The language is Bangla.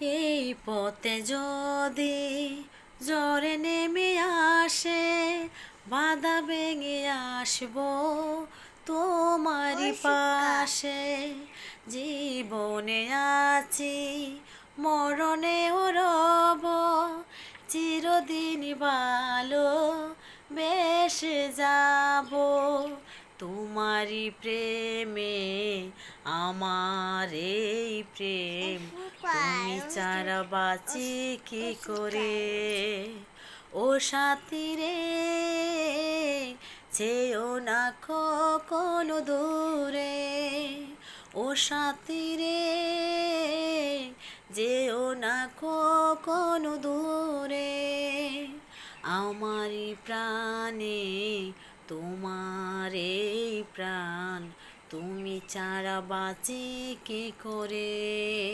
এই পথে যদি জ্বরে নেমে আসে, বাধা ভেঙে আসবো তোমারই ওই শীতকাল। পাশে। জীবনে আছি, মরণেও রব, চিরদিন ভালো বেসে যাব। তোমারই প্রেমে আমার এই প্রেম, তুমি ছাড়া বাঁচি কি করে। ও সাথী রে, যেও না কখনো দূরে। ও সাথী রে, যেও না কখনো দূরে। আমারই প্রাণে তোমার এই প্রাণ, তুমি ছাড়া বাঁচি কি করে।